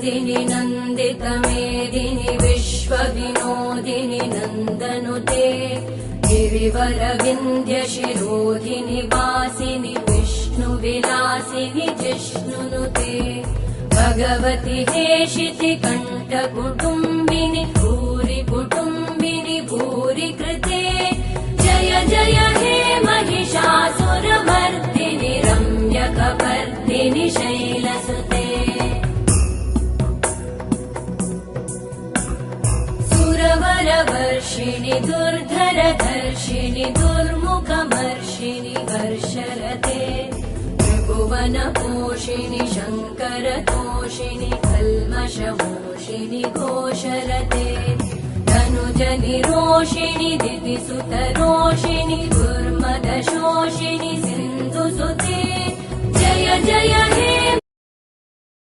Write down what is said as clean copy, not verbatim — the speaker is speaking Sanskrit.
नन्दिनि नन्दितमेदिनि विश्वविनोदिनि नन्दनुते गिरिवरविन्ध्यशिरोधिनि वासिनि विष्णुविलासिनि जिष्णुनुते भगवति हेशिति कण्ठकुटुम्बिनि भूरि कुटुम्बिनि भूरि कृते जय जय हे महिषासुरमर्दिनि रम्यकपर्दिनि शैलसुते सुरवरवर्षिणि दुर्धरधर्षिणि दुर्मुखमर्षिणि वर्षरते त्रिभुवनपोषिणि शङ्करतोषिणि कल्मषमोषिणि घोषरते धनुजनिरोषिणि दितिसुतरोषिणि दुर्मदशोषिणि सिन्धुसुते जय जय हे